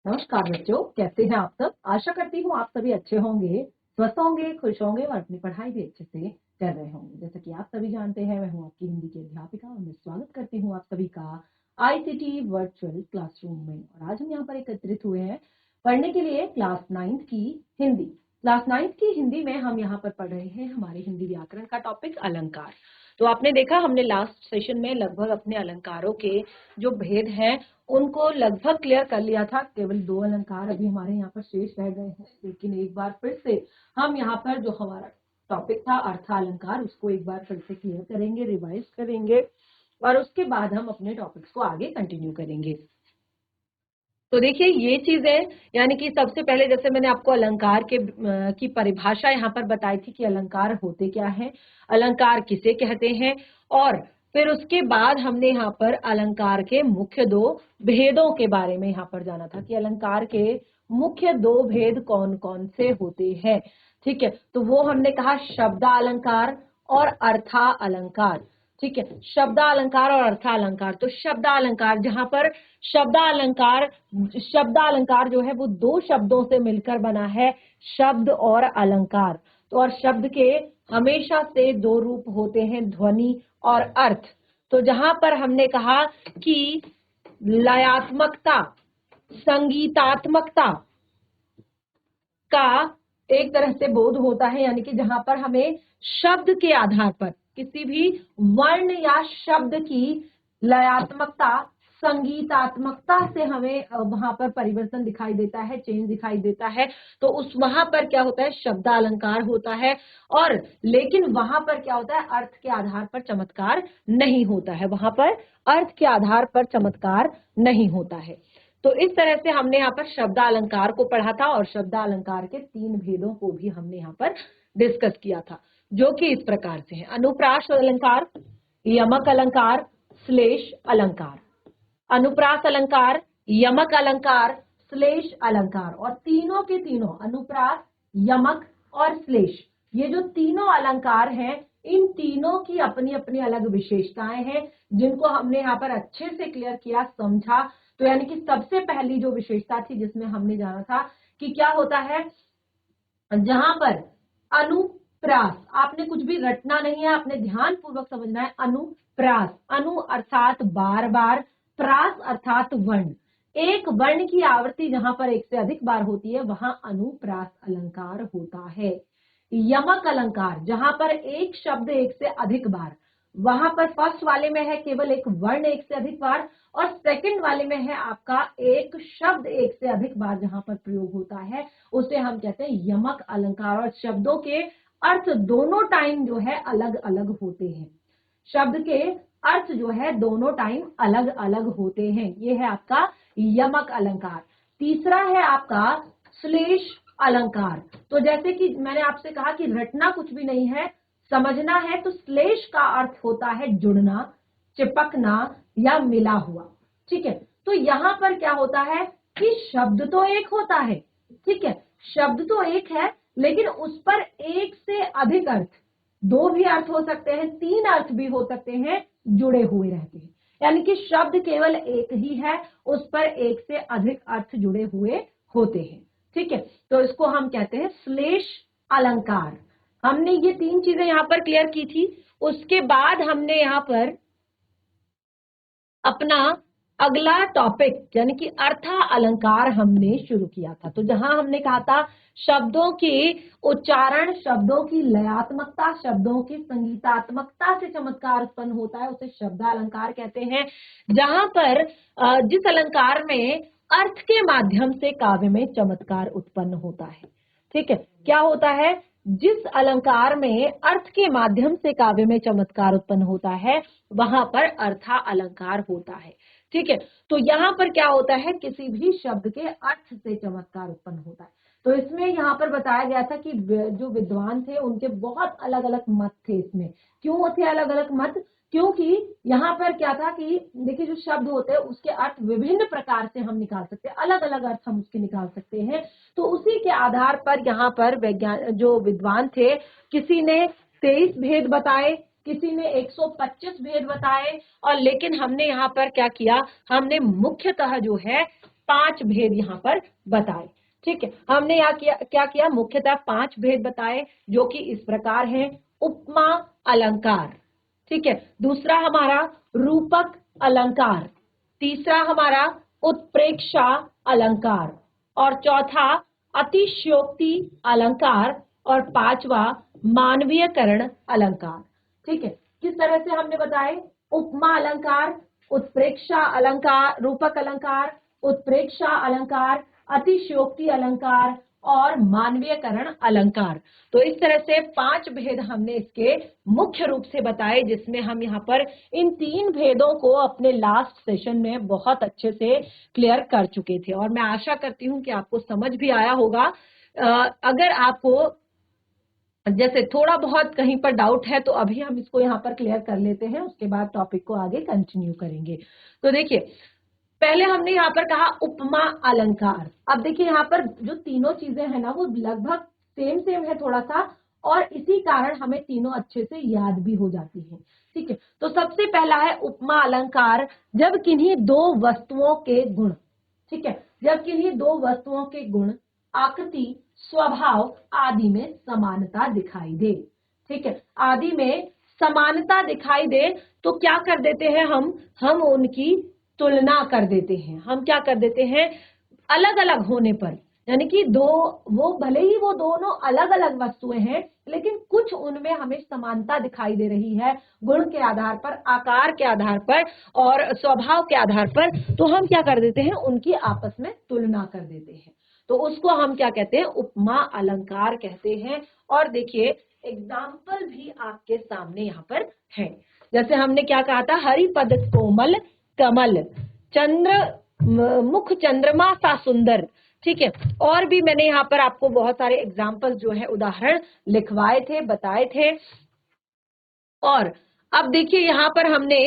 नमस्कार बच्चों, कैसे हैं आप सब। आशा करती हूँ आप सभी अच्छे होंगे, स्वस्थ होंगे, खुश होंगे और अपनी पढ़ाई भी अच्छे से कर रहे होंगे। जैसा कि आप सभी जानते हैं, मैं हूँ आपकी हिंदी की अध्यापिका और मैं स्वागत करती हूँ आप सभी का आईसीटी वर्चुअल क्लासरूम में। और आज हम यहाँ पर एकत्रित हुए हैं पढ़ने के लिए क्लास 9th की हिंदी। क्लास 9th की हिंदी में हम यहाँ पर पढ़ रहे हैं हमारे हिंदी व्याकरण का टॉपिक अलंकार। तो आपने देखा, हमने लास्ट सेशन में लगभग अपने अलंकारों के जो भेद हैं उनको लगभग क्लियर कर लिया था। केवल 2 अलंकार अभी हमारे यहाँ पर शेष रह गए हैं, लेकिन एक बार फिर से हम यहाँ पर जो हमारा टॉपिक था अर्थालंकार, उसको एक बार फिर से क्लियर करेंगे, रिवाइज करेंगे और उसके बाद हम अपने टॉपिक्स को आगे कंटिन्यू करेंगे। तो देखिए ये चीजें, यानी कि सबसे पहले जैसे मैंने आपको अलंकार की परिभाषा यहाँ पर बताई थी कि अलंकार होते क्या हैं, अलंकार किसे कहते हैं, और फिर उसके बाद हमने यहाँ पर अलंकार के मुख्य 2 भेदों के बारे में यहाँ पर जाना था कि अलंकार के मुख्य 2 भेद कौन कौन से होते हैं। ठीक है, तो वो हमने कहा शब्दालंकार और अर्थालंकार। ठीक है, शब्दालंकार और अर्थालंकार। तो शब्दालंकार, जहां पर शब्दालंकार जो है वो 2 शब्दों से मिलकर बना है, शब्द और अलंकार। तो और शब्द के हमेशा से 2 रूप होते हैं, ध्वनि और अर्थ। तो जहां पर हमने कहा कि लयात्मकता, संगीतात्मकता का एक तरह से बोध होता है, यानी कि जहां पर हमें शब्द के आधार पर किसी भी वर्ण या शब्द की लयात्मकता, संगीतात्मकता से हमें वहां पर परिवर्तन दिखाई देता है, चेंज दिखाई देता है, तो उस वहां पर क्या होता है, शब्दालंकार होता है। और लेकिन वहां पर क्या होता है, अर्थ के आधार पर चमत्कार नहीं होता है, वहां पर अर्थ के आधार पर चमत्कार नहीं होता है। तो इस तरह से हमने यहाँ पर शब्दालंकार को पढ़ा था और शब्दालंकार के 3 भेदों को भी हमने यहाँ पर डिस्कस किया था, जो कि इस प्रकार से है। अनुप्रास अलंकार, यमक अलंकार, श्लेष अलंकार। अनुप्रास अलंकार, यमक अलंकार, श्लेष अलंकार। और तीनों के तीनों, अनुप्रास, यमक और श्लेष, ये जो तीनों अलंकार हैं, इन तीनों की अपनी अपनी अलग विशेषताएं हैं, जिनको हमने यहाँ पर अच्छे से क्लियर किया, समझा। तो यानी कि सबसे पहली जो विशेषता थी जिसमें हमने जाना था कि क्या होता है, जहां पर अनुप्रास, आपने कुछ भी रटना नहीं है, आपने ध्यान पूर्वक समझना है। अनुप्रास, अनु अर्थात बार बार, प्रास अर्थात वर्ण। एक वर्ण की आवृत्ति जहां पर 1 से अधिक बार होती है, वहां अनुप्रास अलंकार होता है। यमक अलंकार, जहां पर एक शब्द 1 से अधिक बार, वहां पर फर्स्ट वाले में है केवल एक वर्ण 1 से अधिक बार, और सेकंड वाले में है आपका एक शब्द 1 से अधिक बार जहां पर प्रयोग होता है, उसे हम कहते हैं यमक अलंकार। और शब्दों के अर्थ दोनों टाइम जो है अलग अलग होते हैं, शब्द के अर्थ जो है दोनों टाइम अलग अलग होते हैं। ये है आपका यमक अलंकार। तीसरा है आपका श्लेष अलंकार। तो जैसे कि मैंने आपसे कहा कि रटना कुछ भी नहीं है, समझना है, तो श्लेष का अर्थ होता है जुड़ना, चिपकना या मिला हुआ। ठीक है, तो यहां पर क्या होता है कि शब्द तो एक होता है, ठीक है, शब्द तो एक है, लेकिन उस पर 1 से अधिक अर्थ, 2 भी अर्थ हो सकते हैं, 3 अर्थ भी हो सकते हैं, जुड़े हुए रहते हैं। यानी कि शब्द केवल एक ही है, उस पर 1 से अधिक अर्थ जुड़े हुए होते हैं। ठीक है, तो इसको हम कहते हैं श्लेष अलंकार। हमने ये 3 चीजें यहाँ पर क्लियर की थी। उसके बाद हमने यहाँ पर अपना अगला टॉपिक यानी कि अर्था अलंकार हमने शुरू किया था। तो जहां हमने कहा था शब्दों के उच्चारण, शब्दों की लयात्मकता, शब्दों की संगीतात्मकता से चमत्कार उत्पन्न होता है, उसे शब्दालंकार कहते हैं। जहां पर जिस अलंकार में अर्थ के माध्यम से काव्य में चमत्कार उत्पन्न होता है। ठीक है, क्या होता है, जिस अलंकार में अर्थ के माध्यम से काव्य में चमत्कार उत्पन्न होता है, वहां पर अर्था अलंकार होता है। ठीक है, तो यहाँ पर क्या होता है, किसी भी शब्द के अर्थ से चमत्कार उत्पन्न होता है। तो इसमें यहाँ पर बताया गया था कि जो विद्वान थे उनके बहुत अलग अलग मत थे। इसमें क्यों थे अलग अलग मत, क्योंकि यहाँ पर क्या था कि देखिए जो शब्द होते हैं उसके अर्थ विभिन्न प्रकार से हम निकाल सकते हैं, अलग अलग अर्थ हम उसके निकाल सकते हैं। तो उसी के आधार पर यहाँ पर जो विद्वान थे, किसी ने 23 भेद बताए, किसी ने 125 भेद बताए, और लेकिन हमने यहाँ पर क्या किया, हमने मुख्यतः जो है 5 भेद यहाँ पर बताए। ठीक है, हमने यहाँ क्या किया, मुख्यतः 5 भेद बताए जो कि इस प्रकार हैं। उपमा अलंकार, ठीक है, दूसरा हमारा रूपक अलंकार, तीसरा हमारा उत्प्रेक्षा अलंकार, और चौथा अतिशयोक्ति अलंकार, और पांचवा मानवीयकरण अलंकार। ठीक है, किस तरह से हमने बताए, उपमा अलंकार, उत्प्रेक्षा अलंकार, रूपक अलंकार, उत्प्रेक्षा अलंकार, अतिशयोक्ति अलंकार और मानवीयकरण अलंकार। तो इस तरह से 5 भेद हमने इसके मुख्य रूप से बताए, जिसमें हम यहाँ पर इन 3 भेदों को अपने लास्ट सेशन में बहुत अच्छे से क्लियर कर चुके थे, और मैं आशा करती हूँ कि आपको समझ भी आया होगा। अगर आपको जैसे थोड़ा बहुत कहीं पर डाउट है तो अभी हम इसको यहाँ पर क्लियर कर लेते हैं, उसके बाद टॉपिक को आगे कंटिन्यू करेंगे। तो देखिए, पहले हमने यहाँ पर कहा उपमा अलंकार। अब देखिए यहाँ पर जो तीनों चीजें हैं ना, वो लगभग सेम है थोड़ा सा, और इसी कारण हमें तीनों अच्छे से याद भी हो जाती हैं। ठीक है, तो सबसे पहला है उपमा अलंकार, जब किन्हीं दो वस्तुओं के गुण, ठीक है, जब किन्हीं दो वस्तुओं के गुण, आकृति, स्वभाव आदि में समानता दिखाई दे। ठीक है, आदि में समानता दिखाई दे तो क्या कर देते हैं हम उनकी तुलना कर देते हैं। हम क्या कर देते हैं, अलग अलग होने पर, यानी कि वो भले ही वो दोनों अलग अलग वस्तुएं हैं, लेकिन कुछ उनमें हमें समानता दिखाई दे रही है, गुण के आधार पर, आकार के आधार पर और स्वभाव के आधार पर, तो हम क्या कर देते हैं, उनकी आपस में तुलना कर देते हैं। तो उसको हम क्या कहते हैं, उपमा अलंकार कहते हैं। और देखिए एग्जाम्पल भी आपके सामने यहाँ पर है। जैसे हमने क्या कहा था, हरिपद कोमल कमल, चंद्र मुख चंद्रमा सा सुंदर। ठीक है, और भी मैंने यहाँ पर आपको बहुत सारे एग्जाम्पल जो है उदाहरण लिखवाए थे, बताए थे। और अब देखिए यहाँ पर हमने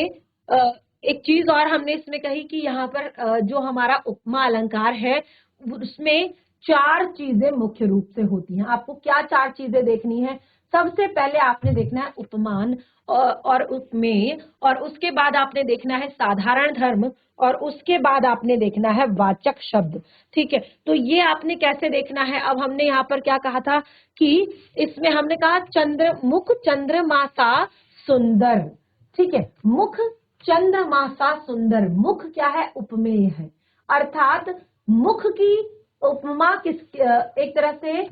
एक चीज और हमने इसमें कही कि यहाँ पर जो हमारा उपमा अलंकार है उसमें 4 चीजें मुख्य रूप से होती हैं। आपको क्या 4 चीजें देखनी है, सबसे पहले आपने देखना है उपमान और उपमेय, और उसके बाद आपने देखना है साधारण धर्म, और उसके बाद आपने देखना है वाचक शब्द। ठीक है, तो ये आपने कैसे देखना है, अब हमने यहाँ पर क्या कहा था कि इसमें हमने कहा मुख चंद्रमा सा सुंदर। ठीक है, मुख चंद्रमा सा सुंदर, मुख क्या है, उपमेय है, अर्थात मुख की उपमा एक तरह से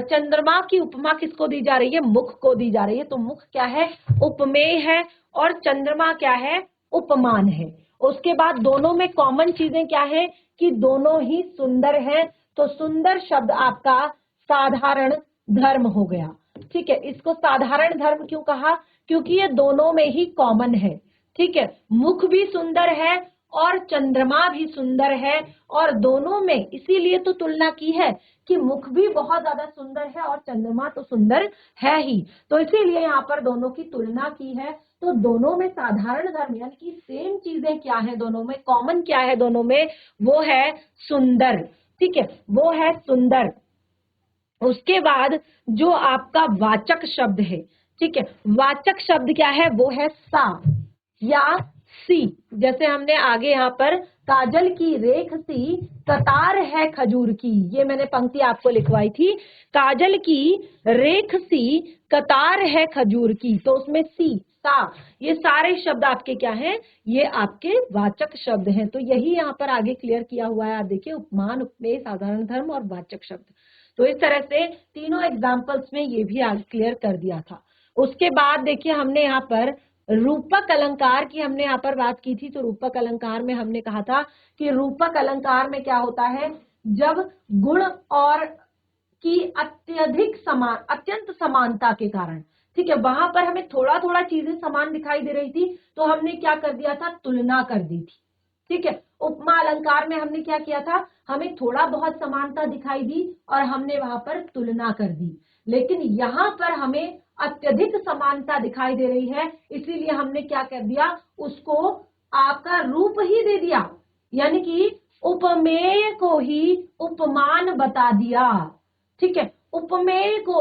चंद्रमा की उपमा किसको दी जा रही है, मुख को दी जा रही है। तो मुख क्या है, उपमेय है, और चंद्रमा क्या है, उपमान है। उसके बाद दोनों में कॉमन चीजें क्या है कि दोनों ही सुंदर हैं, तो सुंदर शब्द आपका साधारण धर्म हो गया। ठीक है, इसको साधारण धर्म क्यों कहा, क्योंकि ये दोनों में ही कॉमन है। ठीक है, मुख भी सुंदर है और चंद्रमा भी सुंदर है, और दोनों में इसीलिए तो तुलना की है कि मुख भी बहुत ज्यादा सुंदर है और चंद्रमा तो सुंदर है ही, तो इसीलिए यहाँ पर दोनों की तुलना की है। तो दोनों में साधारण धर्म यानी कि सेम चीजें क्या है, दोनों में कॉमन क्या है, दोनों में वो है सुंदर। ठीक है, वो है सुंदर। उसके बाद जो आपका वाचक शब्द है, ठीक है, वाचक शब्द क्या है, वो है सा या सी। जैसे हमने आगे यहाँ पर काजल की रेख सी कतार है खजूर की, ये मैंने पंक्ति आपको लिखवाई थी, काजल की रेख सी कतार है खजूर की, तो उसमें सी सा ये सारे शब्द आपके क्या हैं, ये आपके वाचक शब्द हैं। तो यही यहाँ पर आगे क्लियर किया हुआ है, आप देखिए, उपमान, उपमेय, साधारण धर्म और वाचक शब्द। तो इस तरह से तीनों एग्जाम्पल्स में ये भी आगे क्लियर कर दिया था। उसके बाद देखिए हमने यहाँ पर रूपक अलंकार की हमने यहाँ पर बात की थी। तो रूपक अलंकार में हमने कहा था कि रूपक अलंकार में क्या होता है, जब गुण और की अत्यंत समानता के कारण, ठीक है, वहां पर हमें थोड़ा थोड़ा चीजें समान दिखाई दे रही थी, तो हमने क्या कर दिया था, तुलना कर दी थी। ठीक है, उपमा अलंकार में हमने क्या किया था, हमें थोड़ा बहुत समानता दिखाई दी और हमने वहां पर तुलना कर दी। लेकिन यहाँ पर हमें अत्यधिक समानता दिखाई दे रही है, इसीलिए हमने क्या कर दिया, उसको आपका रूप ही दे दिया, यानी कि उपमेय को ही उपमान बता दिया। ठीक है, उपमेय को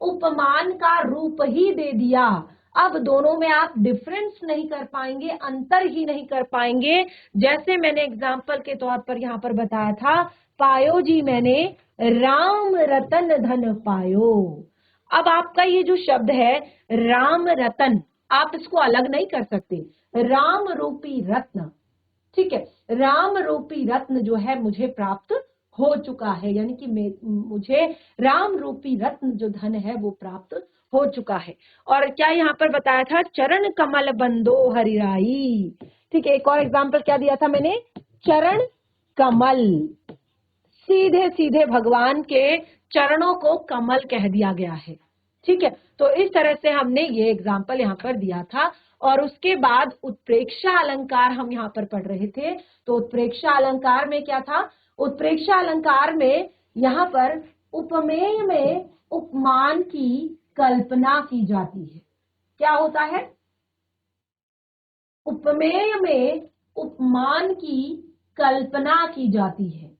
उपमान का रूप ही दे दिया। अब दोनों में आप डिफरेंस नहीं कर पाएंगे, अंतर ही नहीं कर पाएंगे। जैसे मैंने एग्जाम्पल के तौर पर यहाँ पर बताया था, पायो जी मैंने राम रतन धन पायो। अब आपका ये जो शब्द है राम रतन, आप इसको अलग नहीं कर सकते, राम रूपी रत्न, ठीक है, राम रूपी रत्न जो है मुझे प्राप्त हो चुका है, यानी कि मुझे राम रूपी रत्न जो धन है वो प्राप्त हो चुका है। और क्या यहाँ पर बताया था, चरण कमल बंदो हरिराई, ठीक है। एक और एग्जाम्पल क्या दिया था मैंने, चरण कमल, सीधे सीधे भगवान के चरणों को कमल कह दिया गया है, ठीक है। तो इस तरह से हमने ये एग्जाम्पल यहाँ पर दिया था। और उसके बाद उत्प्रेक्षा अलंकार हम यहाँ पर पढ़ रहे थे। तो उत्प्रेक्षा अलंकार में क्या था, उत्प्रेक्षा अलंकार में यहाँ पर उपमेय में उपमान की कल्पना की जाती है। क्या होता है, उपमेय में उपमान की कल्पना की जाती है।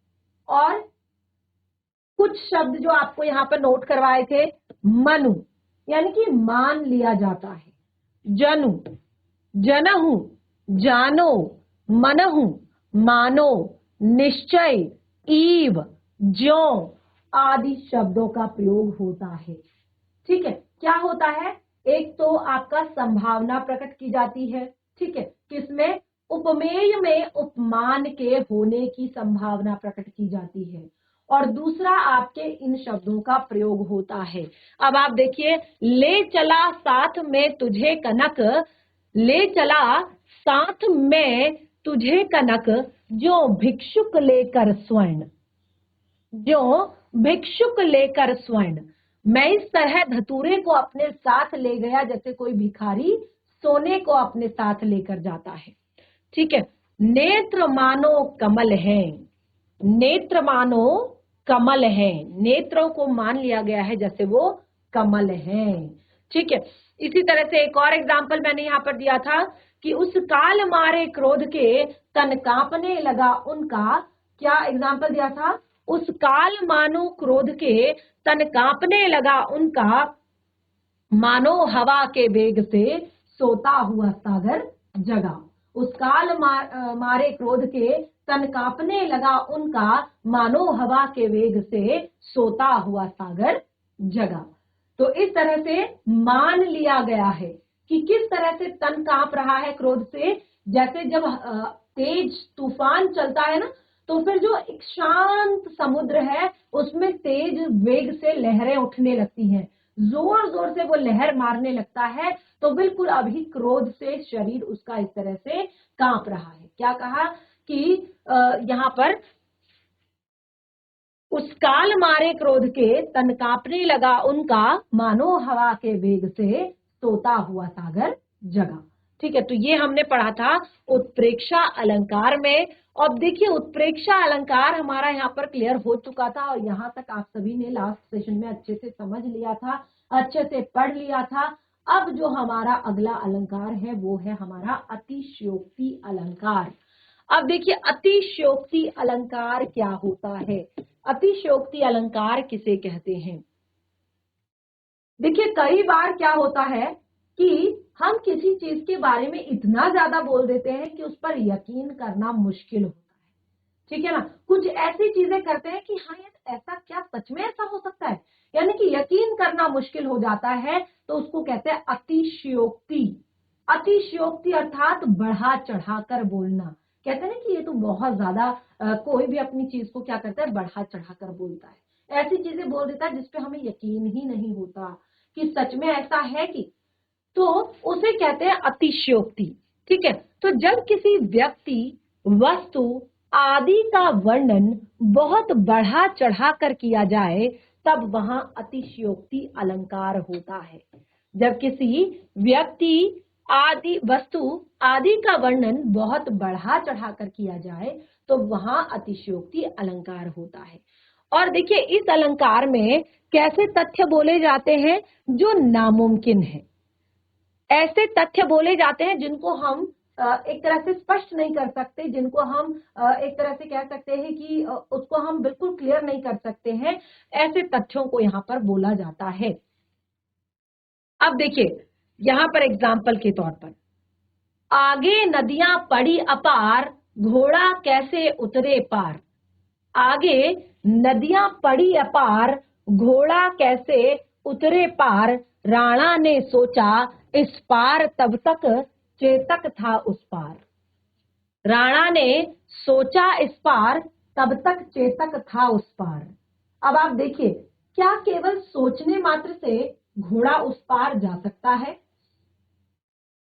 और कुछ शब्द जो आपको यहाँ पर नोट करवाए थे, मनु यानी कि मान लिया जाता है, जनु, जनहु, जानो, मनहु, मानो, निश्चय, ईव, ज्यो आदि शब्दों का प्रयोग होता है, ठीक है। क्या होता है, एक तो आपका संभावना प्रकट की जाती है, ठीक है, किसमें, उपमेय में उपमान के होने की संभावना प्रकट की जाती है। और दूसरा आपके इन शब्दों का प्रयोग होता है। अब आप देखिए, ले चला साथ में तुझे कनक, ले चला साथ में तुझे कनक, जो भिक्षुक लेकर स्वर्ण, जो भिक्षुक लेकर स्वर्ण, मैं इस तरह धतूरे को अपने साथ ले गया जैसे कोई भिखारी सोने को अपने साथ लेकर जाता है, ठीक है। नेत्र मानो कमल है, नेत्र मानो कमल है, नेत्रों को मान लिया गया है जैसे वो कमल है, ठीक है। इसी तरह से एक और एग्जाम्पल मैंने यहाँ पर दिया था कि उस काल मारे क्रोध के तन कांपने लगा उनका, क्या एग्जाम्पल दिया था, उस काल मानो क्रोध के तन कांपने लगा उनका, मानो हवा के वेग से सोता हुआ सागर जगा। उस काल मारे क्रोध के तन कांपने लगा उनका, मानो हवा के वेग से सोता हुआ सागर जगा। तो इस तरह से मान लिया गया है कि किस तरह से तन कांप रहा है क्रोध से। जैसे जब तेज तूफान चलता है ना, तो फिर जो एक शांत समुद्र है उसमें तेज वेग से लहरें उठने लगती हैं, जोर जोर से वो लहर मारने लगता है। तो बिल्कुल अभी क्रोध से शरीर उसका इस तरह से कांप रहा है। क्या कहा कि यहाँ पर उस काल मारे क्रोध के तन कांपने लगा उनका, मानो हवा के वेग से सोता हुआ सागर जगा, ठीक है। तो ये हमने पढ़ा था उत्प्रेक्षा अलंकार में। अब देखिए उत्प्रेक्षा अलंकार हमारा यहाँ पर क्लियर हो चुका था और यहाँ तक आप सभी ने लास्ट सेशन में अच्छे से समझ लिया था, अच्छे से पढ़ लिया था। अब जो हमारा अगला अलंकार है वो है हमारा अतिशयोक्ति अलंकार। अब देखिए अतिशयोक्ति अलंकार क्या होता है, अतिशयोक्ति अलंकार किसे कहते हैं। देखिए कई बार क्या होता है कि हम किसी चीज के बारे में इतना ज्यादा बोल देते हैं कि उस पर यकीन करना मुश्किल होता है, ठीक है ना। कुछ ऐसी चीजें करते हैं कि हाँ यार ऐसा क्या, सच में ऐसा हो सकता है, यानी कि यकीन करना मुश्किल हो जाता है। तो उसको कहते हैं अतिशयोक्ति। अतिशयोक्ति अर्थात बढ़ा चढ़ाकर बोलना। कहते हैं ना कि ये तो बहुत ज्यादा, कोई भी अपनी चीज को क्या करता है, बढ़ा चढ़ाकर बोलता है, ऐसी चीजें बोल देता है जिसपे हमें यकीन ही नहीं होता कि सच में ऐसा है कि, तो उसे कहते हैं अतिशयोक्ति, ठीक है। तो जब किसी व्यक्ति, वस्तु आदि का वर्णन बहुत बढ़ा चढ़ाकर किया जाए तब वहां अतिशयोक्ति अलंकार होता है। जब किसी व्यक्ति आदि, वस्तु आदि का वर्णन बहुत बढ़ा चढ़ाकर किया जाए तो वहां अतिशयोक्ति अलंकार होता है। और देखिए इस अलंकार में कैसे तथ्य बोले जाते हैं, जो नामुमकिन है, ऐसे तथ्य बोले जाते हैं जिनको हम एक तरह से स्पष्ट नहीं कर सकते, जिनको हम एक तरह से कह सकते हैं कि उसको हम बिल्कुल क्लियर नहीं कर सकते हैं, ऐसे तथ्यों को यहाँ पर बोला जाता है। अब देखिए यहां पर एग्जाम्पल के तौर पर, आगे नदियां पड़ी अपार, घोड़ा कैसे उतरे पार। आगे नदियां पड़ी अपार, घोड़ा कैसे उतरे पार। राणा ने सोचा इस पार, तब तक चेतक था उस पार। राणा ने सोचा इस पार, तब तक चेतक था उस पार। अब आप देखिए, क्या केवल सोचने मात्र से घोड़ा उस पार जा सकता है?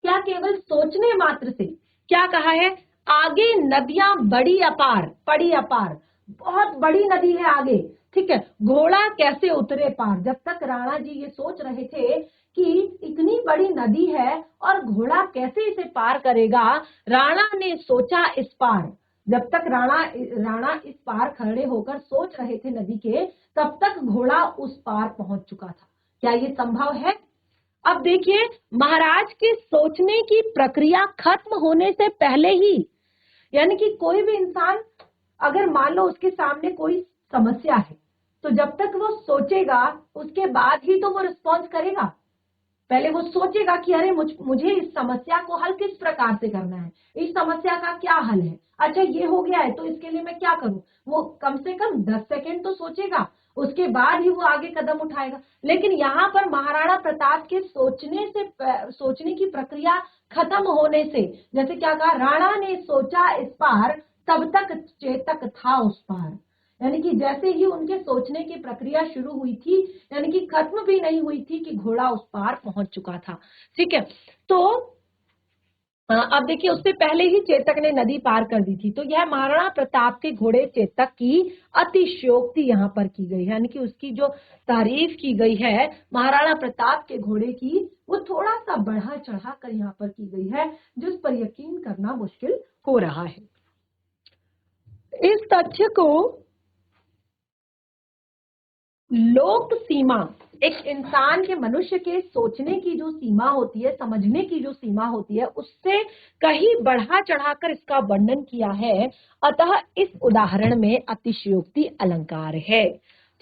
क्या केवल सोचने मात्र से? क्या कहा है? आगे नदियां बड़ी अपार, पड़ी अपार, बहुत बड़ी नदी है आगे, ठीक है। घोड़ा कैसे उतरे पार। जब तक राणा जी ये सोच रहे थे कि इतनी बड़ी नदी है और घोड़ा कैसे इसे पार करेगा, राणा ने सोचा इस पार। जब तक राणा इस पार खड़े होकर सोच रहे थे नदी के, तब तक घोड़ा उस पार पहुंच चुका था। क्या ये संभव है? अब देखिए, महाराज के सोचने की प्रक्रिया खत्म होने से पहले ही, यानी कि कोई भी इंसान, अगर मान लो उसके सामने कोई समस्या है, तो जब तक वो सोचेगा उसके बाद ही तो वो रिस्पॉन्स करेगा। पहले वो सोचेगा कि अरे मुझे इस समस्या को हल किस प्रकार से करना है, इस समस्या का क्या हल है, अच्छा ये हो गया है तो इसके लिए मैं क्या करूं। वो कम से कम 10 सेकंड तो सोचेगा, उसके बाद ही वो आगे कदम उठाएगा। लेकिन यहाँ पर महाराणा प्रताप के सोचने की प्रक्रिया खत्म होने से, जैसे क्या कहा, राणा ने सोचा इस पार, तब तक चेतक था उस पार। यानी कि जैसे ही उनके सोचने की प्रक्रिया शुरू हुई थी, यानी कि खत्म भी नहीं हुई थी कि घोड़ा उस पार पहुंच चुका था। ठीक है, तो अब देखिए, उससे पहले ही चेतक ने नदी पार कर दी थी। तो यह महाराणा प्रताप के घोड़े चेतक की अतिशयोक्ति यहाँ पर की गई है, यानी कि उसकी जो तारीफ की गई है महाराणा प्रताप के घोड़े की, वो थोड़ा सा बढ़ा चढ़ा कर यहाँ पर की गई है, जिस पर यकीन करना मुश्किल हो रहा है। इस तथ्य को लोक सीमा, एक इंसान के, मनुष्य के सोचने की जो सीमा होती है, समझने की जो सीमा होती है, उससे कहीं बढ़ा चढ़ाकर इसका वर्णन किया है। अतः इस उदाहरण में अतिशयोक्ति अलंकार है।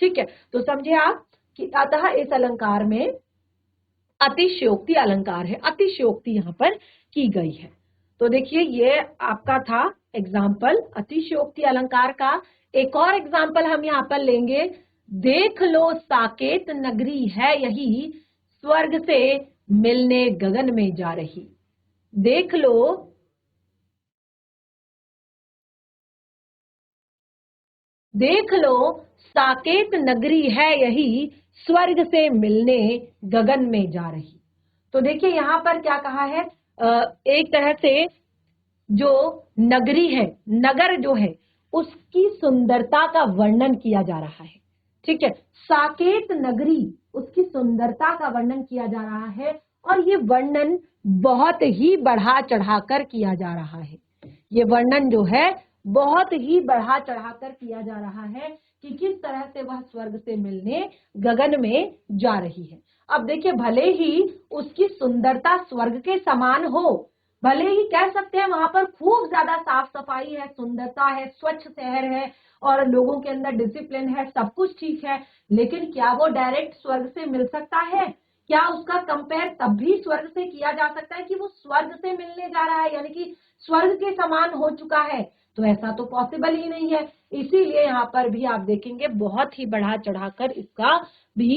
ठीक है, तो समझे आप कि अतः इस अलंकार में अतिशयोक्ति अलंकार है, अतिशयोक्ति यहाँ पर की गई है। तो देखिए, ये आपका था एग्जाम्पल अतिशयोक्ति अलंकार का। एक और एग्जाम्पल हम यहाँ पर लेंगे। देख लो साकेत नगरी है यही, स्वर्ग से मिलने गगन में जा रही। देख लो साकेत नगरी है यही, स्वर्ग से मिलने गगन में जा रही। तो देखिए, यहाँ पर क्या कहा है, एक तरह से जो नगरी है, नगर जो है, उसकी सुंदरता का वर्णन किया जा रहा है। ठीक है, साकेत नगरी, उसकी सुंदरता का वर्णन किया जा रहा है, और ये वर्णन बहुत ही बढ़ा चढ़ाकर किया जा रहा है। ये वर्णन जो है बहुत ही बढ़ा चढ़ाकर किया जा रहा है कि किस तरह से वह स्वर्ग से मिलने गगन में जा रही है। अब देखिए, भले ही उसकी सुंदरता स्वर्ग के समान हो, भले ही कह सकते हैं वहां पर खूब ज्यादा साफ सफाई है, सुंदरता है, स्वच्छ शहर है और लोगों के अंदर डिसिप्लिन है, सब कुछ ठीक है, लेकिन क्या वो डायरेक्ट स्वर्ग से मिल सकता है? क्या उसका कंपेयर तब भी स्वर्ग से किया जा सकता है कि वो स्वर्ग से मिलने जा रहा है, यानी कि स्वर्ग के समान हो चुका है? तो ऐसा तो पॉसिबल ही नहीं है। इसीलिए यहाँ पर भी आप देखेंगे बहुत ही बढ़ा चढ़ाकर इसका भी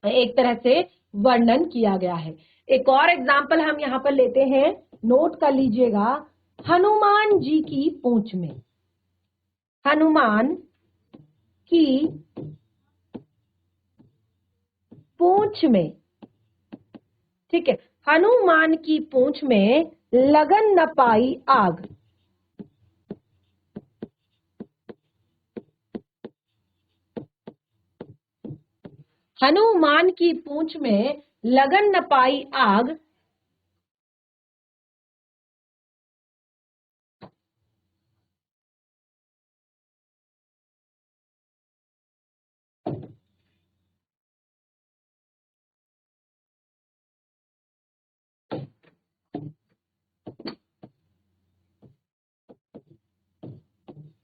एक तरह से वर्णन किया गया है। एक और एग्जाम्पल हम यहाँ पर लेते हैं, नोट कर लीजिएगा। हनुमान जी की पूंछ में, हनुमान की पूंछ में, ठीक है, हनुमान की पूंछ में लगन न पाई आग। हनुमान की पूंछ में लगन न पाई आग,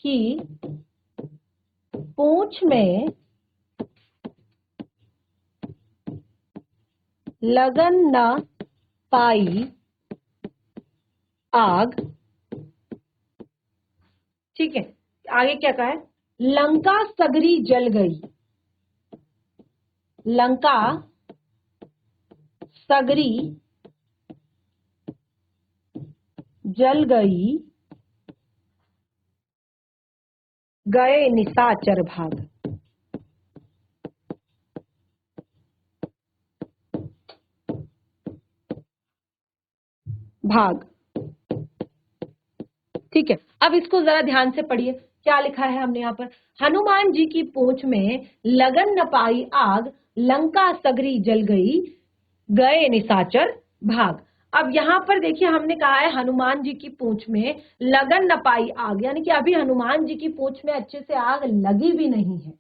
की पूंछ में लगन न पाई आग। ठीक है, आगे क्या कहा है? लंका सगरी जल गई। लंका सगरी जल गई, गए निशाचर भाग। भाग। ठीक है, अब इसको जरा ध्यान से पढ़िए, क्या लिखा है हमने यहाँ पर? हनुमान जी की पूंछ में लगन न पाई आग, लंका सगरी जल गई, गए निशाचर भाग। अब यहाँ पर देखिए, हमने कहा है हनुमान जी की पूंछ में लगन न पाई आग, यानी कि अभी हनुमान जी की पूंछ में अच्छे से आग लगी भी नहीं है।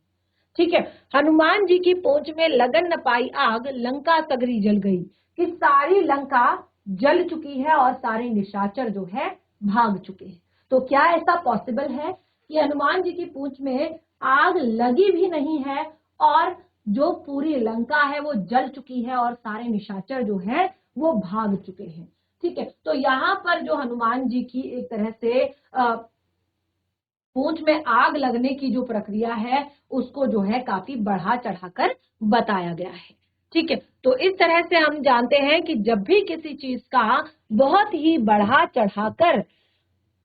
ठीक है, हनुमान जी की पूंछ में लगन न पाई आग, लंका सगरी जल गई, कि सारी लंका जल चुकी है और सारे निशाचर जो है भाग चुके हैं। तो क्या ऐसा पॉसिबल है कि हनुमान जी की पूंछ में आग लगी भी नहीं है और जो पूरी लंका है वो जल चुकी है और सारे निशाचर जो है वो भाग चुके हैं? ठीक है, तो यहाँ पर जो हनुमान जी की एक तरह से पूंछ में आग लगने की जो प्रक्रिया है उसको जो है काफी बढ़ा चढ़ाकर बताया गया है। ठीक है, तो इस तरह से हम जानते हैं कि जब भी किसी चीज का बहुत ही बढ़ा चढ़ाकर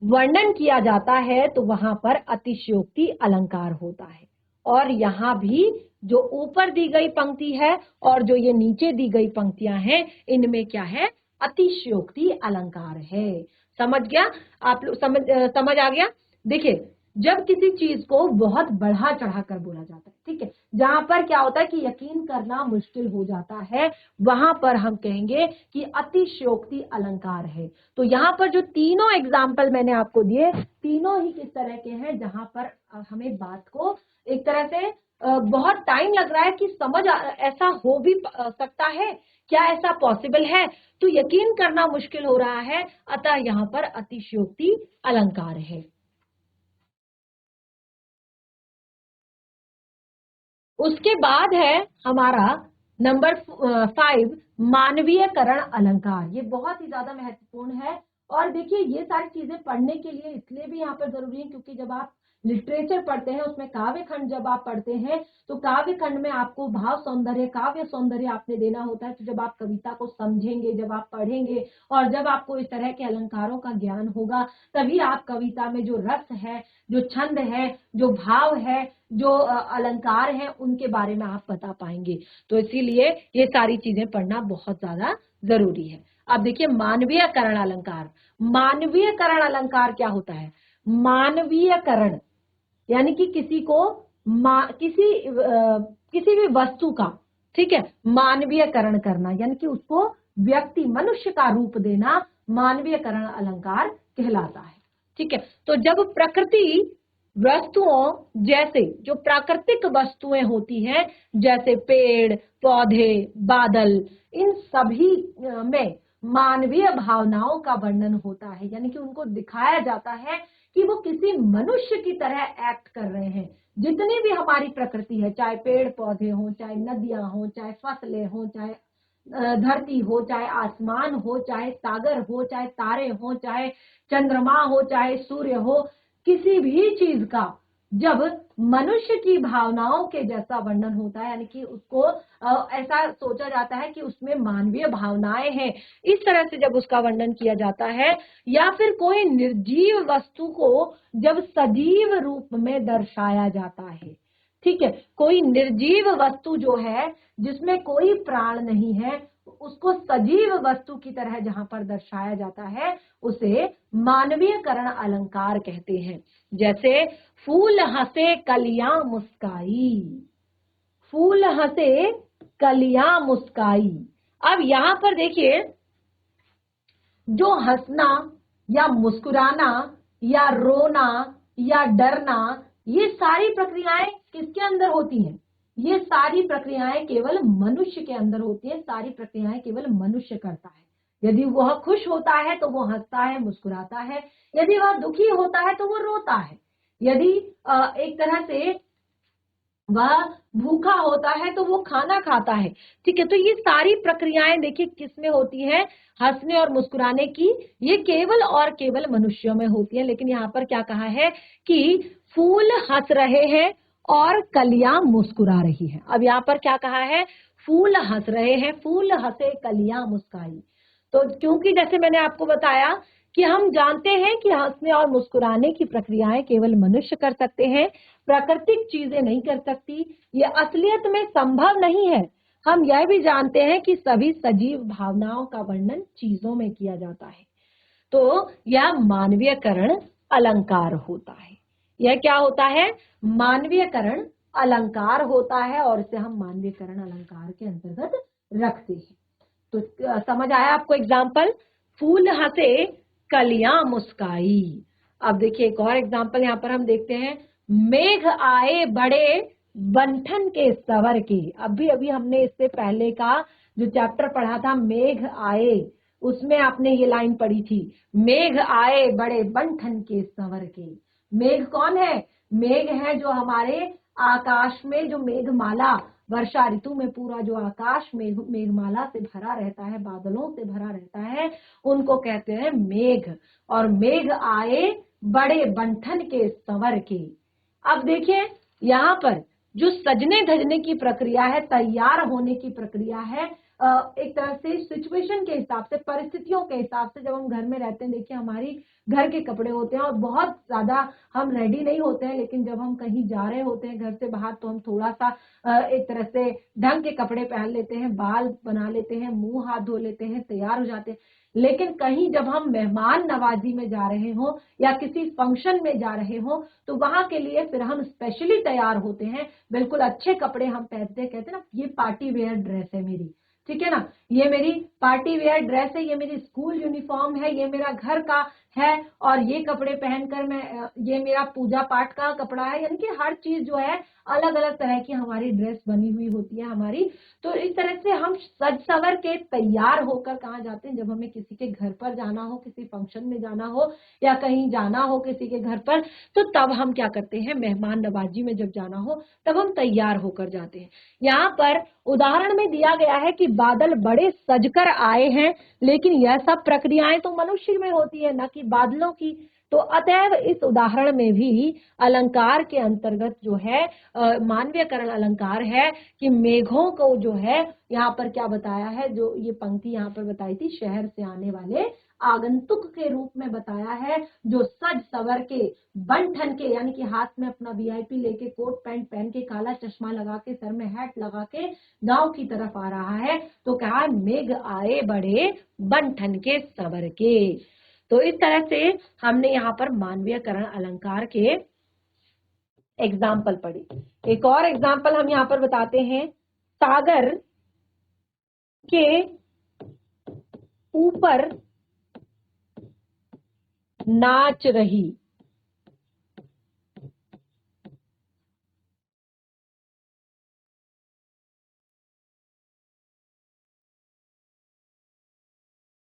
वर्णन किया जाता है तो वहां पर अतिशयोक्ति अलंकार होता है। और यहाँ भी जो ऊपर दी गई पंक्ति है और जो ये नीचे दी गई पंक्तियां हैं, इनमें क्या है? अतिशयोक्ति अलंकार है। समझ गया आप लोग? समझ आ गया? देखिए, जब किसी चीज को बहुत बढ़ा चढ़ाकर बोला जाता है, ठीक है, जहां पर क्या होता है कि यकीन करना मुश्किल हो जाता है, वहां पर हम कहेंगे कि अतिशयोक्ति अलंकार है। तो यहाँ पर जो तीनों एग्जाम्पल मैंने आपको दिए, तीनों ही किस तरह के हैं जहां पर हमें बात को एक तरह से बहुत टाइम लग रहा है कि समझ ऐसा हो भी सकता है, क्या ऐसा पॉसिबल है? तो यकीन करना मुश्किल हो रहा है, अतः यहाँ पर अतिशयोक्ति अलंकार है। उसके बाद है हमारा नंबर 5, मानवीयकरण अलंकार। ये बहुत ही ज्यादा महत्वपूर्ण है। और देखिए, ये सारी चीजें पढ़ने के लिए इसलिए भी यहाँ पर जरूरी है क्योंकि जब आप लिटरेचर पढ़ते हैं, उसमें काव्य खंड जब आप पढ़ते हैं तो काव्य खंड में आपको भाव सौंदर्य, काव्य सौंदर्य आपने देना होता है। तो जब आप कविता को समझेंगे, जब आप पढ़ेंगे और जब आपको इस तरह के अलंकारों का ज्ञान होगा, तभी आप कविता में जो रस है, जो छंद है, जो भाव है, जो अलंकार है, उनके बारे में आप बता पाएंगे। तो इसीलिए ये सारी चीजें पढ़ना बहुत ज्यादा जरूरी है। अब देखिए, मानवीयकरण अलंकार। मानवीयकरण अलंकार क्या होता है? मानवीयकरण यानी कि किसी को किसी भी वस्तु का, ठीक है, मानवीयकरण करना, यानी कि उसको व्यक्ति, मनुष्य का रूप देना, मानवीयकरण अलंकार कहलाता है। ठीक है, तो जब प्रकृति वस्तुओं, जैसे जो प्राकृतिक वस्तुएं होती हैं, जैसे पेड़ पौधे, बादल, इन सभी में मानवीय भावनाओं का वर्णन होता है, यानी कि उनको दिखाया जाता है कि वो किसी मनुष्य की तरह एक्ट कर रहे हैं। जितनी भी हमारी प्रकृति है, चाहे पेड़ पौधे हो, चाहे नदियां हो, चाहे फसलें हो, चाहे धरती हो, चाहे आसमान हो, चाहे सागर हो, चाहे तारे हो, चाहे चंद्रमा हो, चाहे सूर्य हो, किसी भी चीज का जब मनुष्य की भावनाओं के जैसा वर्णन होता है, यानी कि उसको ऐसा सोचा जाता है कि उसमें मानवीय भावनाएं हैं, इस तरह से जब उसका वर्णन किया जाता है, या फिर कोई निर्जीव वस्तु को जब सजीव रूप में दर्शाया जाता है, ठीक है, कोई निर्जीव वस्तु जो है जिसमें कोई प्राण नहीं है, उसको सजीव वस्तु की तरह जहां पर दर्शाया जाता है, उसे मानवीयकरण अलंकार कहते हैं। जैसे फूल हंसे कलियां मुस्काई, फूल हंसे कलियां मुस्काई। अब यहां पर देखिए, जो हंसना या मुस्कुराना या रोना या डरना, ये सारी प्रक्रियाएं किसके अंदर होती हैं? ये सारी प्रक्रियाएं केवल मनुष्य के अंदर होती हैं, सारी प्रक्रियाएं केवल मनुष्य करता है। यदि वह खुश होता है तो वो हंसता है, मुस्कुराता है। यदि वह दुखी होता है तो वो रोता है। यदि एक तरह से वह भूखा होता है तो वो खाना खाता है। ठीक है, तो ये सारी प्रक्रियाएं देखिए किस में होती है, हंसने और मुस्कुराने की, ये केवल और केवल मनुष्यों में होती है। लेकिन यहाँ पर क्या कहा है कि फूल हंस रहे हैं और कलियां मुस्कुरा रही है। अब यहाँ पर क्या कहा है, फूल हंस रहे हैं, फूल हंसे कलियां मुस्काई। तो क्योंकि जैसे मैंने आपको बताया कि हम जानते हैं कि हंसने और मुस्कुराने की प्रक्रियाएं केवल मनुष्य कर सकते हैं, प्राकृतिक चीजें नहीं कर सकती, ये असलियत में संभव नहीं है। हम यह भी जानते हैं कि सभी सजीव भावनाओं का वर्णन चीजों में किया जाता है। तो यह मानवीयकरण अलंकार होता है। यह क्या होता है, मानवीयकरण अलंकार होता है, और इसे हम मानवीयकरण अलंकार के अंतर्गत रखते हैं। तो समझ आया आपको एग्जाम्पल, फूल हंसे कलियां मुस्काई। अब देखिए एक और एग्जाम्पल यहाँ पर हम देखते हैं, मेघ आए बड़े बंठन के सवर के। अभी अभी हमने इससे पहले का जो चैप्टर पढ़ा था मेघ आए, उसमें आपने ये लाइन पढ़ी थी, मेघ आए बड़े बंठन के सवर के। मेघ कौन है, मेघ है जो हमारे आकाश में जो मेघमाला, वर्षा ऋतु में पूरा जो आकाश मेघमाला से भरा रहता है, बादलों से भरा रहता है, उनको कहते हैं मेघ। और मेघ आए बड़े बंठन के संवर के। अब देखिए यहाँ पर जो सजने धजने की प्रक्रिया है, तैयार होने की प्रक्रिया है, एक तरह से सिचुएशन के हिसाब से, परिस्थितियों के हिसाब से, जब हम घर में रहते हैं, देखिए हमारी घर के कपड़े होते हैं और बहुत ज्यादा हम रेडी नहीं होते हैं, लेकिन जब हम कहीं जा रहे होते हैं घर से बाहर तो हम थोड़ा सा एक तरह से ढंग के कपड़े पहन लेते हैं, बाल बना लेते हैं, मुंह हाथ धो लेते हैं, तैयार हो जाते हैं। लेकिन कहीं जब हम मेहमान नवाजी में जा रहे हो या किसी फंक्शन में जा रहे हो तो वहां के लिए फिर हम स्पेशली तैयार होते हैं, बिल्कुल अच्छे कपड़े हम पहनते हैं, कहते हैं ना ये पार्टी वेयर ड्रेस है मेरी, ठीक है ना, ये मेरी पार्टी वेयर ड्रेस है, ये मेरी स्कूल यूनिफॉर्म है, ये मेरा घर का है, और ये कपड़े पहनकर मैं, ये मेरा पूजा पाठ का कपड़ा है। यानी कि हर चीज जो है अलग अलग तरह की हमारी ड्रेस बनी हुई होती है हमारी। तो इस तरह से हम सज सवर के तैयार होकर कहाँ जाते हैं, जब हमें किसी के घर पर जाना हो, किसी फंक्शन में जाना हो या कहीं जाना हो किसी के घर पर, तो तब हम क्या करते हैं, मेहमान नवाजी में जब जाना हो तब हम तैयार होकर जाते हैं। यहाँ पर उदाहरण में दिया गया है कि बादल बड़े सजकर आए हैं, लेकिन यह सब प्रक्रियाएं तो मनुष्य में होती है, न कि बादलों की। तो अतएव इस उदाहरण में भी अलंकार के अंतर्गत जो है मानवीयकरण अलंकार है कि मेघों को जो है यहाँ पर क्या बताया है, जो ये पंक्ति यहाँ पर बताई थी, शहर से आने वाले आगंतुक के रूप में बताया है, जो सज सवर के बंठन के, यानी कि हाथ में अपना वीआईपी लेके, कोट पैंट पहन के, काला चश्मा लगा के, सर में हैट लगा के गांव की तरफ आ रहा है। तो कहा मेघ आए बड़े बंठन के सवर के। तो इस तरह से हमने यहाँ पर मानवीयकरण अलंकार के एग्जाम्पल पढ़े। एक और एग्जाम्पल हम यहाँ पर बताते हैं, सागर के ऊपर नाच रही।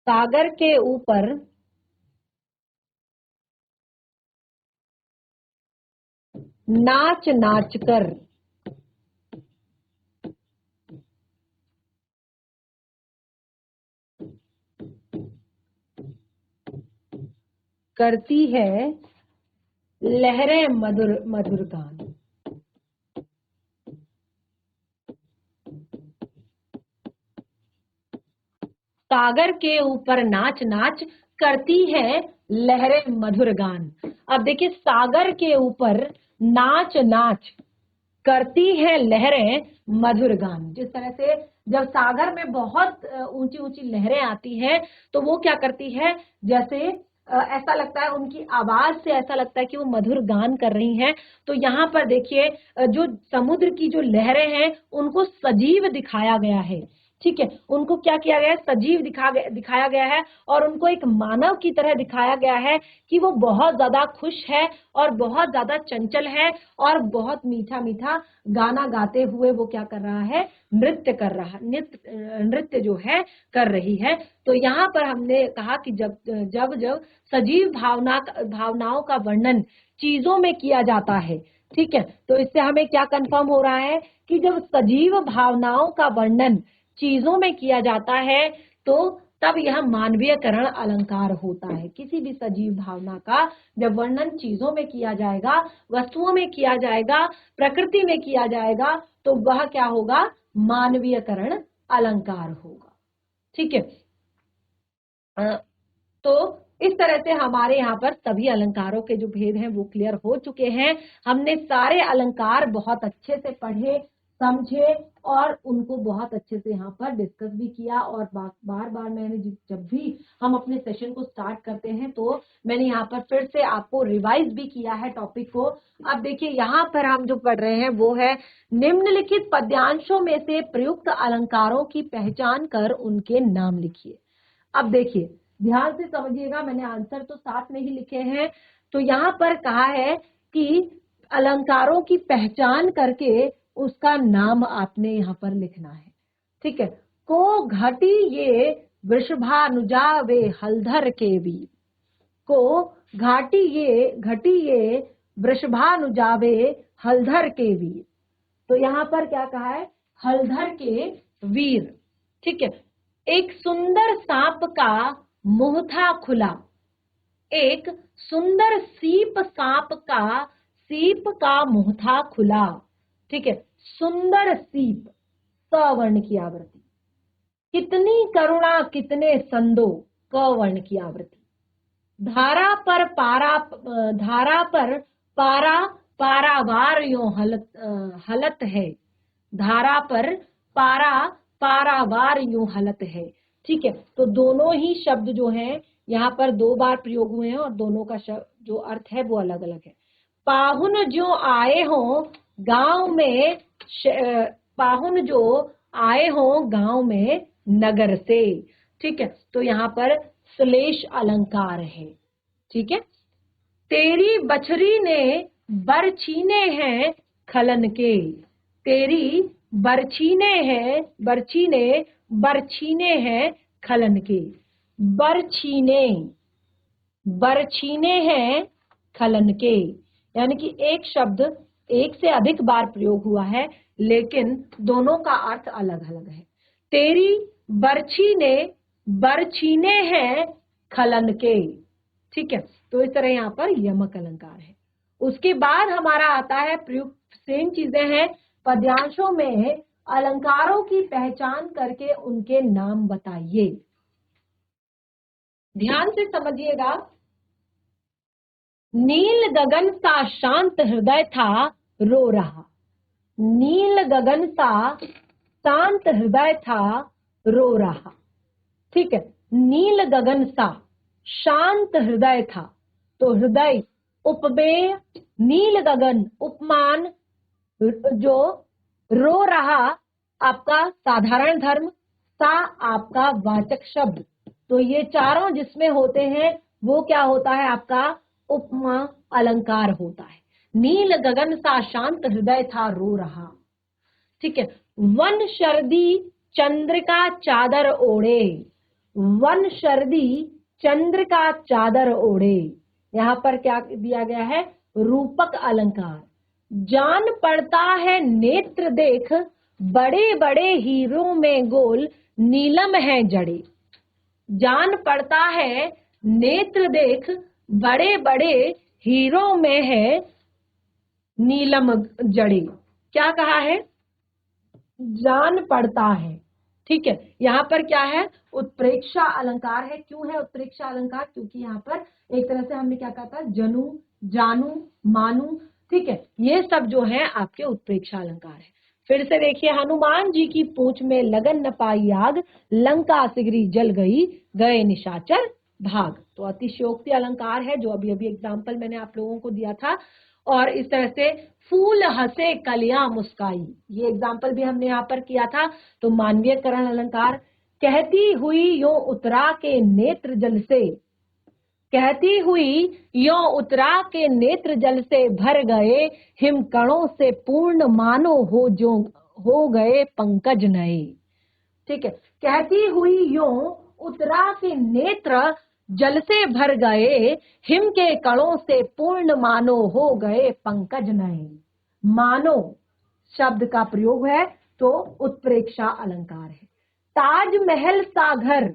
सागर के ऊपर नाच नाच कर करती है लहरें मधुर मधुर गान। सागर के ऊपर नाच नाच करती है लहरें मधुर गान। अब देखिए सागर के ऊपर नाच नाच करती है लहरें मधुर गान। जिस तरह से जब सागर में बहुत ऊंची ऊंची लहरें आती हैं तो वो क्या करती है, जैसे ऐसा लगता है उनकी आवाज से ऐसा लगता है कि वो मधुर गान कर रही हैं। तो यहाँ पर देखिए जो समुद्र की जो लहरें हैं उनको सजीव दिखाया गया है, ठीक है, उनको क्या किया गया है, सजीव दिखाया गया है, और उनको एक मानव की तरह दिखाया गया है कि वो बहुत ज्यादा खुश है और बहुत ज्यादा चंचल है और बहुत मीठा मीठा गाना गाते हुए वो क्या कर रहा है, नृत्य कर रहा, नृत्य जो है कर रही है। तो यहाँ पर हमने कहा कि जब जब जब सजीव भावनाओं का वर्णन चीजों में किया जाता है ठीक है, तो इससे हमें क्या कंफर्म हो रहा है कि जब सजीव भावनाओं का वर्णन चीजों में किया जाता है तो तब यह मानवीयकरण अलंकार होता है। किसी भी सजीव भावना का जब वर्णन चीजों में किया जाएगा, वस्तुओं में किया जाएगा, प्रकृति में किया जाएगा, तो वह क्या होगा? मानवीयकरण अलंकार होगा। ठीक है, तो इस तरह से हमारे यहाँ पर सभी अलंकारों के जो भेद हैं वो क्लियर हो चुके हैं। हमने सारे अलंकार बहुत अच्छे से पढ़े, समझे और उनको बहुत अच्छे से यहाँ पर डिस्कस भी किया। और बार बार मैंने जब भी हम अपने सेशन को स्टार्ट करते हैं तो मैंने यहाँ पर फिर से आपको रिवाइज भी किया है टॉपिक को। अब देखिए यहाँ पर हम जो पढ़ रहे हैं वो है निम्नलिखित पद्यांशों में से प्रयुक्त अलंकारों की पहचान कर उनके नाम लिखिए। अब देखिए ध्यान से समझिएगा, मैंने आंसर तो साथ में ही लिखे हैं। तो यहाँ पर कहा है कि अलंकारों की पहचान करके उसका नाम आपने यहाँ पर लिखना है। ठीक है, को घटी ये वृषभानुजा वे हलधर के वीर, को घटी ये वृषभानुजा वे हलधर के वीर। तो यहाँ पर क्या कहा है? हलधर के वीर। ठीक है, एक सुंदर सांप का मुंह था खुला, एक सुंदर सीप का मुंह था खुला। ठीक है, सुंदर सीप, सवर्ण की आवृत्ति, कितनी करुणा कितने संदो, कवर्ण की आवृत्ति, धारा पर पारावार यो हलत है, धारा पर पारावार यूं हलत है। ठीक है, तो दोनों ही शब्द जो हैं यहाँ पर 2 बार प्रयोग हुए हैं और दोनों का जो अर्थ है वो अलग अलग है। पाहुन जो आए हों गांव में, पाहुन जो आए हों गांव में नगर से। ठीक है, तो यहाँ पर श्लेष अलंकार है। ठीक है, तेरी बछरी ने बर छीने हैं खलन के, तेरी बरछीने हैं खलन के, बरछीने हैं खलन के, यानी कि एक शब्द एक से अधिक बार प्रयोग हुआ है लेकिन दोनों का अर्थ अलग अलग है। तेरी बरछीने हैं खलन के। ठीक है, तो इस तरह यहाँ पर यमक अलंकार है। उसके बाद हमारा आता है प्रयुक्त, सेम चीजें हैं, पद्यांशों में अलंकारों की पहचान करके उनके नाम बताइए। ध्यान से समझिएगा। नील गगन सा शांत हृदय था रो रहा, नील गगन सा शांत हृदय था रो रहा। ठीक है, नील गगन सा शांत हृदय था, तो हृदय उपमेय, नील गगन उपमान, जो रो रहा आपका साधारण धर्म, सा आपका वाचक शब्द। तो ये चारों जिसमें होते हैं वो क्या होता है? आपका उपमा अलंकार होता है। नील गगन सा शांत हृदय था रो रहा। ठीक है, वन शरदी चंद्र का चादर ओढ़े, वन शरदी चंद्र का चादर ओढ़े। यहाँ पर क्या दिया गया है? रूपक अलंकार। जान पड़ता है नेत्र देख, बड़े बड़े हीरों में गोल नीलम है जड़े, जान पड़ता है नेत्र देख, बड़े बड़े हीरों में है नीलम जड़े। क्या कहा है? जान पड़ता है। ठीक है, यहाँ पर क्या है? उत्प्रेक्षा अलंकार है। क्यों है उत्प्रेक्षा अलंकार? क्योंकि यहाँ पर एक तरह से हमने क्या कहा था? जनू, जानू, मानू। ठीक है, ये सब जो है आपके उत्प्रेक्षा अलंकार है। फिर से देखिए, हनुमान जी की पूंछ में लगन न पाई आग, लंका सिगरी जल गई, गए निशाचर भाग। तो अतिशयोक्ति अलंकार है, जो अभी अभी एग्जाम्पल मैंने आप लोगों को दिया था। और इस तरह से फूल हंसे कलियां मुस्काई, ये एग्जाम्पल भी हमने यहाँ पर किया था। तो मानवीयकरण अलंकार। कहती हुई यो उतरा के नेत्र जल से, कहती हुई यो उतरा के नेत्र जल से भर गए, हिमकणों से पूर्ण मानो हो गए पंकज नए। ठीक है, कहती हुई यो उतरा के नेत्र जल से भर गए, हिम के कणों से पूर्ण मानो हो गए पंकज नए। मानो शब्द का प्रयोग है तो उत्प्रेक्षा अलंकार है। ताजमहल सा घर,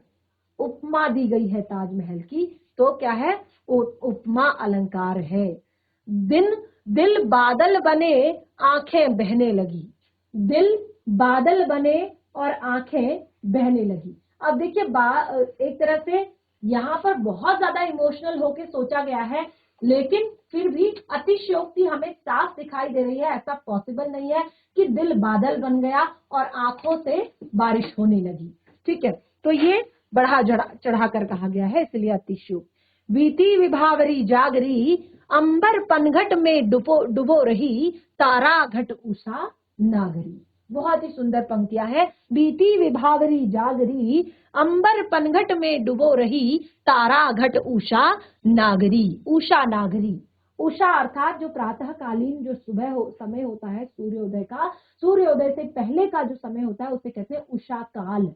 उपमा दी गई है ताजमहल की, तो क्या है, उपमा अलंकार है। दिन दिल बादल बने, आंखें बहने लगी। दिल बादल बने और आंखें बहने लगी। अब देखिए एक तरह से यहाँ पर बहुत ज्यादा इमोशनल होके सोचा गया है, लेकिन फिर भी अतिशयोक्ति हमें साफ दिखाई दे रही है। ऐसा पॉसिबल नहीं है कि दिल बादल बन गया और आंखों से बारिश होने लगी। ठीक है, तो ये बढ़ा चढ़ा कर कहा गया है, इसलिए अतिशयोक्ति। बीती विभावरी जागरी, अंबर पनघट में डुबो रही, तारा घट उषा नागरी। बहुत ही सुंदर पंक्तियां है। बीती विभावरी जागरी, अंबर पनघट में डुबो रही, तारा घट उषा नागरी। उषा नागरी, उषा अर्थात जो प्रातःकालीन जो समय होता है सूर्योदय का, सूर्योदय से पहले का जो समय होता है उसे कहते हैं उषा काल।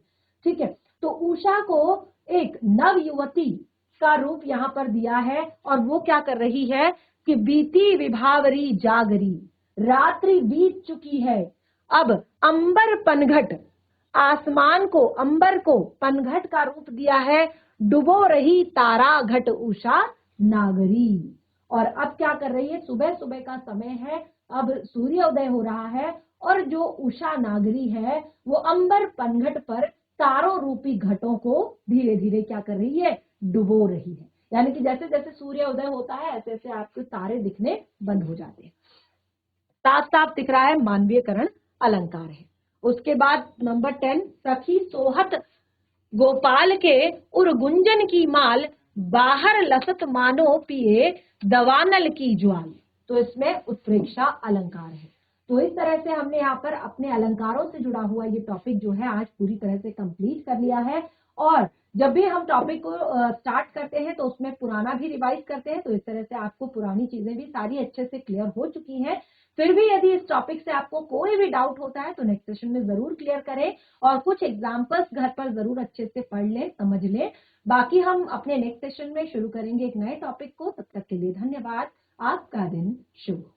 ठीक है, तो उषा को एक नव युवती का रूप यहाँ पर दिया है, और वो क्या कर रही है कि बीती विभावरी जागरी, रात्रि बीत चुकी है, अब अंबर पनघट, आसमान को, अंबर को पनघट का रूप दिया है, डुबो रही तारा घट उषा नागरी। और अब क्या कर रही है, सुबह सुबह का समय है, अब सूर्योदय हो रहा है, और जो उषा नागरी है वो अंबर पनघट पर तारों रूपी घटों को धीरे धीरे क्या कर रही है, डुबो रही है। यानी कि जैसे जैसे सूर्योदय होता है ऐसे ऐसे आपको तारे दिखने बंद हो जाते हैं। साफ साफ दिख रहा है मानवीयकरण अलंकार है। उसके बाद नंबर 10, सखी सोहत गोपाल के उर गुंजन की माल, बाहर लसत मानो पिए दवानल की ज्वाल। तो इसमें उत्प्रेक्षा अलंकार है। तो इस तरह से हमने यहाँ पर अपने अलंकारों से जुड़ा हुआ ये टॉपिक जो है आज पूरी तरह से कंप्लीट कर लिया है। और जब भी हम टॉपिक को स्टार्ट करते हैं तो उसमें पुराना भी रिवाइज करते हैं, तो इस तरह से आपको पुरानी चीजें भी सारी अच्छे से क्लियर हो चुकी हैं। फिर भी यदि इस टॉपिक से आपको कोई भी डाउट होता है तो नेक्स्ट सेशन में जरूर क्लियर करें, और कुछ एग्जांपल्स घर पर जरूर अच्छे से पढ़ लें, समझ लें। बाकी हम अपने नेक्स्ट सेशन में शुरू करेंगे एक नए टॉपिक को। तब तक के लिए धन्यवाद। आपका दिन शुभ हो।